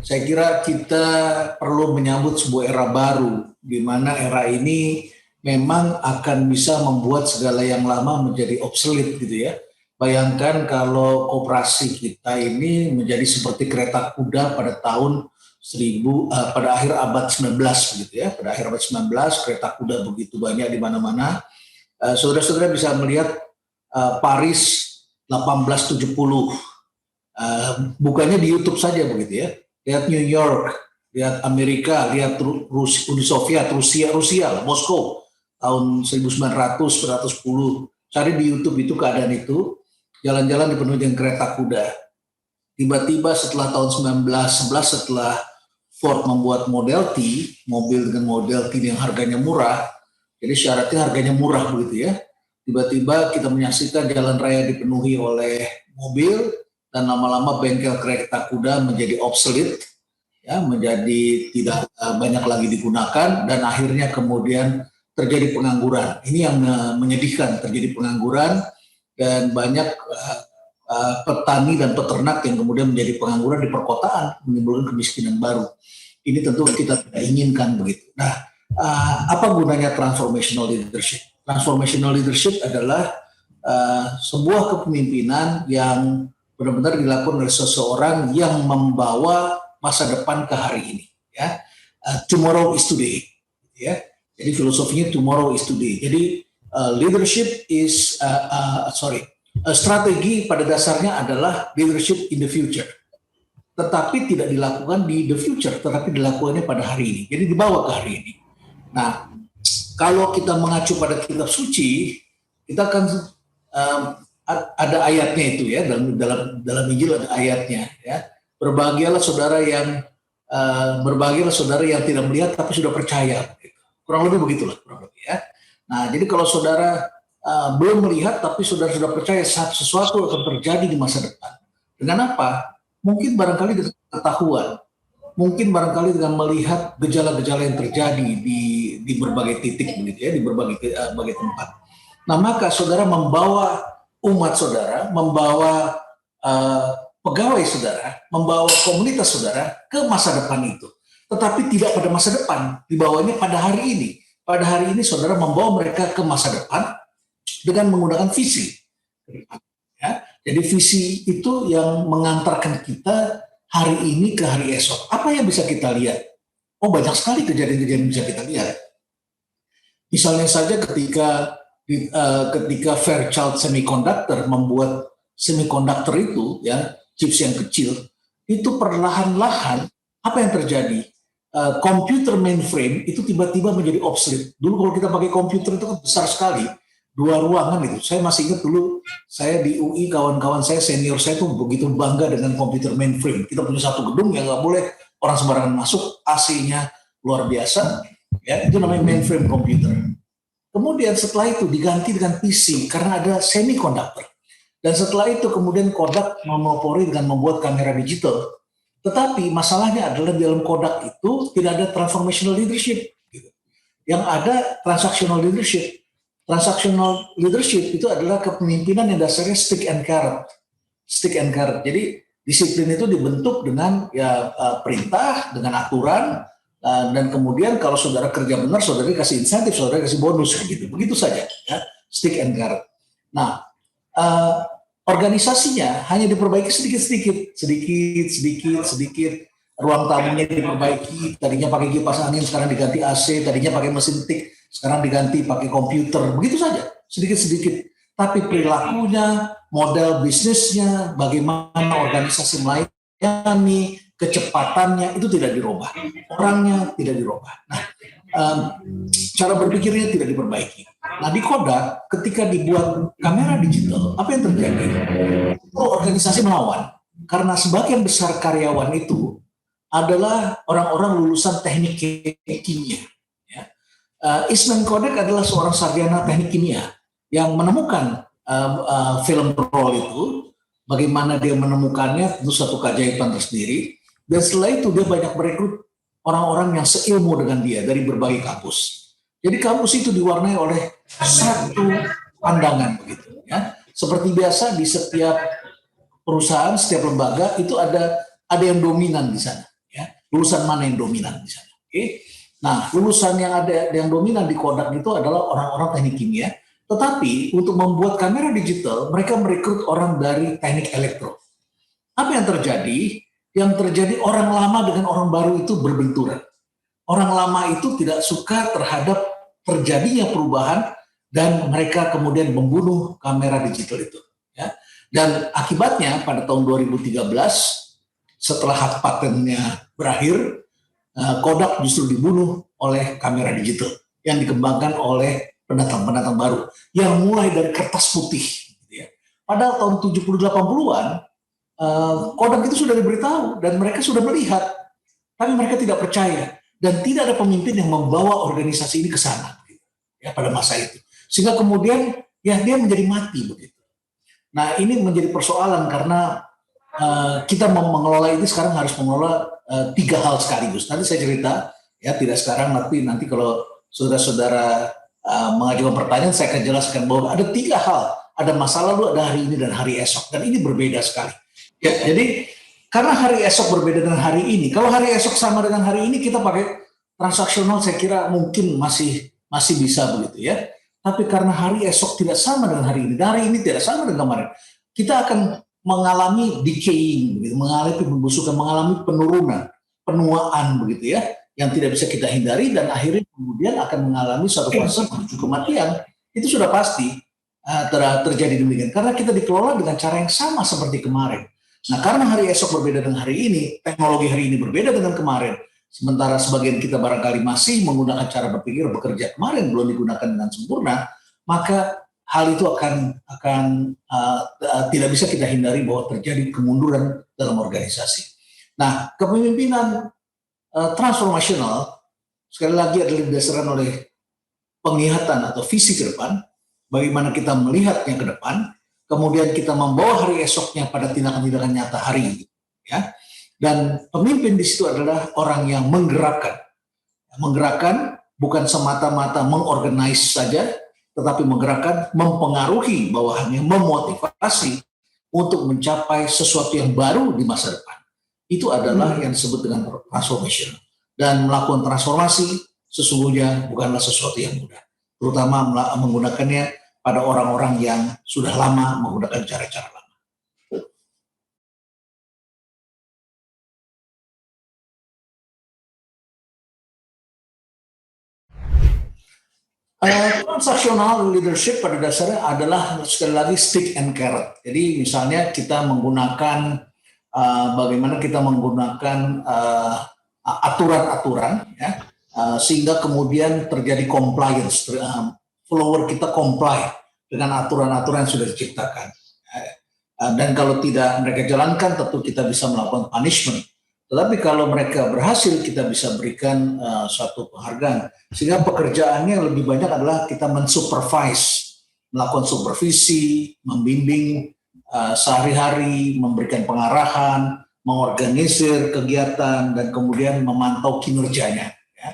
Saya kira kita perlu menyambut sebuah era baru, di mana era ini memang akan bisa membuat segala yang lama menjadi obsolete gitu ya. Bayangkan kalau koperasi kita ini menjadi seperti kereta kuda pada tahun pada akhir abad 19 begitu ya. Pada akhir abad 19 kereta kuda begitu banyak di mana-mana. Saudara-saudara bisa melihat Paris 1870. Bukannya di YouTube saja begitu ya. Lihat New York, lihat Amerika, lihat Uni Soviet, Rusia, Moskow tahun 1910. Cari di YouTube itu keadaan itu, jalan-jalan dipenuhi dengan kereta kuda. Tiba-tiba setelah tahun 1911, setelah Ford membuat Model T, mobil dengan Model T yang harganya murah, jadi syaratnya harganya murah begitu ya. Tiba-tiba kita menyaksikan jalan raya dipenuhi oleh mobil, dan lama-lama bengkel kereta kuda menjadi obsolete, ya, menjadi tidak banyak lagi digunakan, dan akhirnya kemudian terjadi pengangguran. Ini yang menyedihkan, terjadi pengangguran, dan banyak petani dan peternak yang kemudian menjadi pengangguran di perkotaan, menimbulkan kemiskinan baru. Ini tentu kita tidak inginkan begitu. Nah, apa gunanya transformational leadership? Transformational leadership adalah sebuah kepemimpinan yang benar-benar dilakukan oleh seseorang yang membawa masa depan ke hari ini. Ya, tomorrow is today. Ya, jadi filosofinya tomorrow is today. Jadi leadership is strategi pada dasarnya adalah leadership in the future. Tetapi tidak dilakukan di the future, tetapi dilakukannya pada hari ini. Jadi dibawa ke hari ini. Nah, kalau kita mengacu pada kitab suci, kita akan ada ayatnya itu ya, dalam Injil ada ayatnya ya. Berbahagialah saudara yang tidak melihat tapi sudah percaya gitu. Kurang lebih begitulah kurang lebih ya. Nah, jadi kalau saudara belum melihat tapi saudara sudah percaya sesuatu akan terjadi di masa depan. Dengan apa? Mungkin barangkali dengan pengetahuan, mungkin barangkali dengan melihat gejala-gejala yang terjadi di berbagai titik begitu ya, di berbagai tempat. Nah, maka saudara membawa umat saudara, membawa pegawai saudara, membawa komunitas saudara ke masa depan itu. Tetapi tidak pada masa depan, dibawanya pada hari ini. Pada hari ini saudara membawa mereka ke masa depan dengan menggunakan visi. Ya, jadi visi itu yang mengantarkan kita hari ini ke hari esok. Apa yang bisa kita lihat? Oh, banyak sekali kejadian-kejadian yang bisa kita lihat. Misalnya saja ketika Fairchild Semiconductor membuat semiconductor itu, ya, chips yang kecil, itu perlahan-lahan apa yang terjadi? Komputer mainframe itu tiba-tiba menjadi obsolete. Dulu kalau kita pakai komputer itu kan besar sekali, 2 ruangan itu. Saya masih ingat dulu, saya di UI, kawan-kawan saya, senior saya tuh begitu bangga dengan komputer mainframe. Kita punya satu gedung yang nggak boleh orang sembarangan masuk, AC-nya luar biasa, ya, itu namanya mainframe komputer. Kemudian setelah itu diganti dengan PC karena ada semiconductor. Dan setelah itu kemudian Kodak memelopori dengan membuat kamera digital. Tetapi masalahnya adalah di dalam Kodak itu tidak ada transformational leadership. Yang ada transactional leadership. Transactional leadership itu adalah kepemimpinan yang dasarnya stick and carrot. Stick and carrot. Jadi disiplin itu dibentuk dengan ya perintah, dengan aturan, dan kemudian kalau saudara kerja benar, saudara kasih insentif, saudara kasih bonus gitu. Begitu saja ya, stick and carrot. Nah, organisasinya hanya diperbaiki sedikit. Ruang tamunya diperbaiki, tadinya pakai kipas angin sekarang diganti AC, tadinya pakai mesin tik sekarang diganti pakai komputer, begitu saja, sedikit. Tapi perilakunya, model bisnisnya, bagaimana organisasi melayani, kecepatannya itu tidak dirubah, orangnya tidak dirubah. Nah, cara berpikirnya tidak diperbaiki. Nah, di Kodak ketika dibuat kamera digital, apa yang terjadi? Organisasi melawan karena sebagian besar karyawan itu adalah orang-orang lulusan teknik kimia. Ya. Eastman Kodak adalah seorang sarjana teknik kimia yang menemukan film roll itu. Bagaimana dia menemukannya itu satu keajaiban tersendiri. Dan setelah itu dia banyak merekrut orang-orang yang seilmu dengan dia dari berbagai kampus. Jadi kampus itu diwarnai oleh satu pandangan begitu ya. Seperti biasa di setiap perusahaan, setiap lembaga itu ada yang dominan di sana ya. lulusan mana yang dominan di sana. Oke. Nah, lulusan yang dominan di Kodak itu adalah orang-orang teknik kimia. Tetapi untuk membuat kamera digital, mereka merekrut orang dari teknik elektro. Apa yang terjadi? Yang terjadi orang lama dengan orang baru itu berbenturan. Orang lama itu tidak suka terhadap terjadinya perubahan dan mereka kemudian membunuh kamera digital itu. Ya. Dan akibatnya pada tahun 2013 setelah hak patennya berakhir, Kodak justru dibunuh oleh kamera digital yang dikembangkan oleh pendatang-pendatang baru yang mulai dari kertas putih. Gitu ya. Padahal tahun 70-80-an Kodak itu sudah diberitahu dan mereka sudah melihat, tapi mereka tidak percaya dan tidak ada pemimpin yang membawa organisasi ini ke sana gitu, ya pada masa itu. Sehingga kemudian ya dia menjadi mati begitu. Nah ini menjadi persoalan karena kita mengelola ini sekarang harus mengelola 3 hal sekaligus. Nanti saya cerita ya, tidak sekarang, tapi nanti kalau saudara-saudara mengajukan pertanyaan saya akan jelaskan bahwa ada 3 hal. Ada masa lalu, ada hari ini dan hari esok, dan ini berbeda sekali. Ya, jadi karena hari esok berbeda dengan hari ini. Kalau hari esok sama dengan hari ini, kita pakai transaksional, saya kira mungkin masih bisa begitu ya. Tapi karena hari esok tidak sama dengan hari ini, dan hari ini tidak sama dengan kemarin, kita akan mengalami decaying, begitu, mengalami pembusukan, mengalami penurunan, penuaan begitu ya, yang tidak bisa kita hindari dan akhirnya kemudian akan mengalami suatu fase menuju kematian. Itu sudah pasti terjadi demikian karena kita dikelola dengan cara yang sama seperti kemarin. Nah, karena hari esok berbeda dengan hari ini, teknologi hari ini berbeda dengan kemarin. Sementara sebagian kita barangkali masih menggunakan cara berpikir bekerja kemarin belum digunakan dengan sempurna, maka hal itu akan tidak bisa kita hindari bahwa terjadi kemunduran dalam organisasi. Nah, kepemimpinan transformasional sekali lagi adalah didasarkan oleh penglihatan atau visi ke depan, bagaimana kita melihatnya ke depan. Kemudian kita membawa hari esoknya pada tindakan-tindakan nyata hari ini, ya. Dan pemimpin di situ adalah orang yang menggerakkan. Menggerakkan bukan semata-mata mengorganize saja, tetapi menggerakkan, mempengaruhi bawahannya, memotivasi untuk mencapai sesuatu yang baru di masa depan. Itu adalah yang disebut dengan transformation. Dan melakukan transformasi sesungguhnya bukanlah sesuatu yang mudah, terutama menggunakannya pada orang-orang yang sudah lama menggunakan cara-cara lama. Transactional leadership pada dasarnya adalah sekali lagi stick and carrot. Jadi misalnya kita menggunakan bagaimana kita menggunakan aturan-aturan ya, sehingga kemudian terjadi compliance, follower kita comply dengan aturan-aturan yang sudah diciptakan. Dan kalau tidak mereka jalankan, tentu kita bisa melakukan punishment. Tetapi kalau mereka berhasil, kita bisa berikan suatu penghargaan. Sehingga pekerjaannya yang lebih banyak adalah kita mensupervise, melakukan supervisi, membimbing sehari-hari, memberikan pengarahan, mengorganisir kegiatan, dan kemudian memantau kinerjanya. Ya.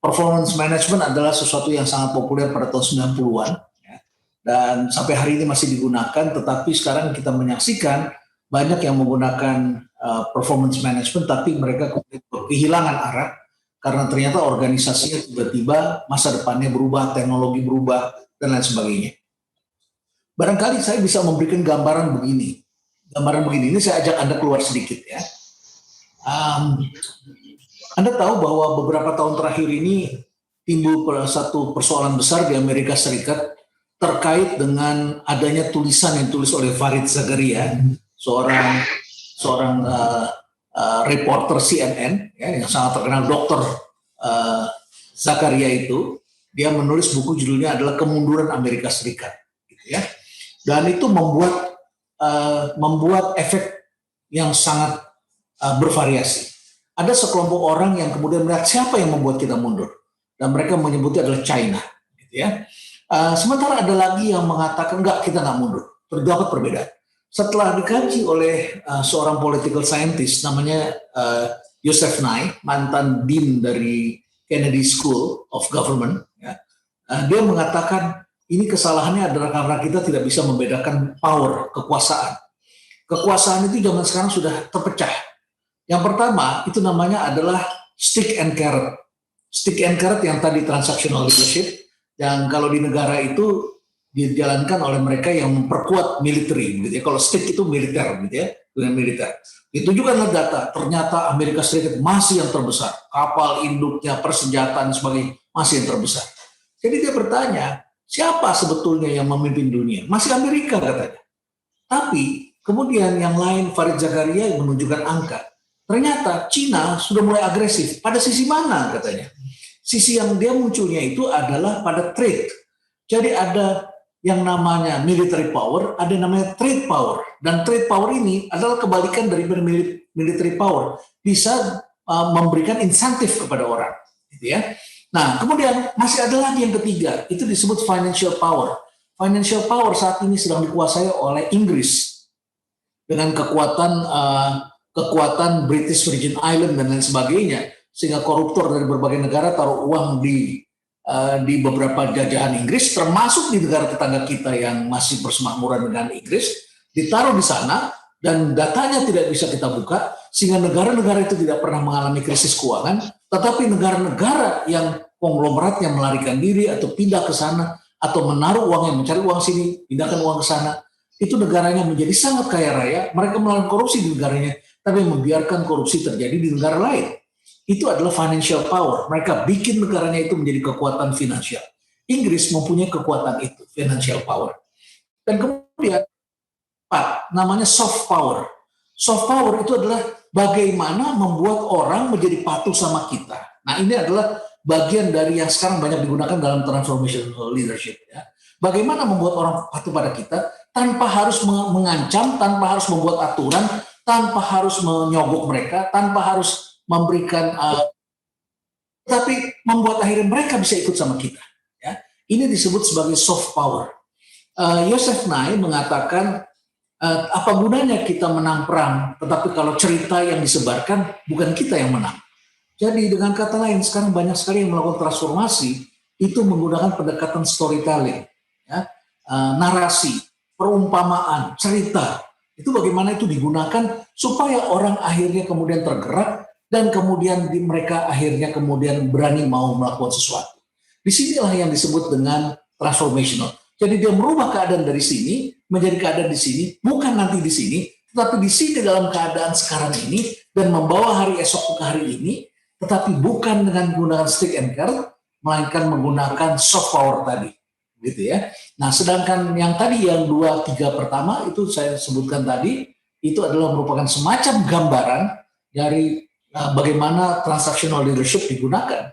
Performance management adalah sesuatu yang sangat populer pada tahun 90-an ya. Dan sampai hari ini masih digunakan, tetapi sekarang kita menyaksikan banyak yang menggunakan performance management tapi mereka kehilangan arah karena ternyata organisasinya tiba-tiba masa depannya berubah, teknologi berubah dan lain sebagainya. Barangkali saya bisa memberikan gambaran begini. Gambaran begini, ini saya ajak Anda keluar sedikit ya. Anda tahu bahwa beberapa tahun terakhir ini timbul satu persoalan besar di Amerika Serikat terkait dengan adanya tulisan yang ditulis oleh Fareed Zakaria, seorang reporter CNN ya, yang sangat terkenal, Dr. Zakaria itu, dia menulis buku judulnya adalah Kemunduran Amerika Serikat, gitu ya. Dan itu membuat efek yang sangat bervariasi. Ada sekelompok orang yang kemudian melihat siapa yang membuat kita mundur, dan mereka menyebutnya adalah China, gitu ya. Sementara ada lagi yang mengatakan enggak, kita nggak mundur. Terdapat perbedaan. Setelah dikaji oleh seorang political scientist namanya Joseph Nye, mantan dean dari Kennedy School of Government, ya, dia mengatakan ini kesalahannya adalah karena kita tidak bisa membedakan power, kekuasaan. Kekuasaan itu zaman sekarang sudah terpecah. Yang pertama itu namanya adalah stick and carrot. Stick and carrot yang tadi transactional leadership, yang kalau di negara itu dijalankan oleh mereka yang memperkuat military, gitu ya. Kalau stick itu militer, gitu ya, dengan militer. Ditunjukkanlah data, ternyata Amerika Serikat masih yang terbesar, kapal induknya, persenjataan dan sebagainya masih yang terbesar. Jadi dia bertanya, siapa sebetulnya yang memimpin dunia? Masih Amerika katanya. Tapi kemudian yang lain, Farid Zakaria yang menunjukkan angka. Ternyata Cina sudah mulai agresif. Pada sisi mana katanya? Sisi yang dia munculnya itu adalah pada trade. Jadi ada yang namanya military power, ada yang namanya trade power. Dan trade power ini adalah kebalikan dari military power. Bisa memberikan insentif kepada orang. Gitu ya. Nah, kemudian masih ada lagi yang ketiga. Itu disebut financial power. Financial power saat ini sedang dikuasai oleh Inggris. Dengan kekuatan British Virgin Island dan lain sebagainya. Sehingga koruptor dari berbagai negara taruh uang di beberapa jajahan Inggris, termasuk di negara tetangga kita yang masih bersemakmuran dengan Inggris, ditaruh di sana dan datanya tidak bisa kita buka, sehingga negara-negara itu tidak pernah mengalami krisis keuangan, tetapi negara-negara yang konglomeratnya melarikan diri atau pindah ke sana, atau menaruh uangnya, mencari uang sini, pindahkan uang ke sana, itu negaranya menjadi sangat kaya raya, mereka melakukan korupsi di negaranya, tapi membiarkan korupsi terjadi di negara lain. Itu adalah financial power. Mereka bikin negaranya itu menjadi kekuatan finansial. Inggris mempunyai kekuatan itu, financial power. Dan kemudian, namanya soft power. Soft power itu adalah bagaimana membuat orang menjadi patuh sama kita. Nah, ini adalah bagian dari yang sekarang banyak digunakan dalam transformational leadership. Ya. Bagaimana membuat orang patuh pada kita tanpa harus mengancam, tanpa harus membuat aturan, tanpa harus menyogok mereka, tanpa harus memberikan, tapi membuat akhirnya mereka bisa ikut sama kita. Ya. Ini disebut sebagai soft power. Yosef Nye mengatakan, apa gunanya kita menang perang, tetapi kalau cerita yang disebarkan bukan kita yang menang. Jadi dengan kata lain, sekarang banyak sekali yang melakukan transformasi itu menggunakan pendekatan storytelling, ya. Narasi, perumpamaan, cerita. Itu bagaimana itu digunakan supaya orang akhirnya kemudian tergerak dan kemudian mereka akhirnya kemudian berani mau melakukan sesuatu. Disinilah yang disebut dengan transformational. Jadi dia merubah keadaan dari sini menjadi keadaan di sini, bukan nanti di sini, tetapi di sini dalam keadaan sekarang ini dan membawa hari esok ke hari ini, tetapi bukan dengan menggunakan stick and carrot, melainkan menggunakan soft power tadi, gitu ya. Nah, sedangkan yang tadi yang 2-3 pertama itu saya sebutkan tadi, itu adalah merupakan semacam gambaran dari bagaimana transactional leadership digunakan.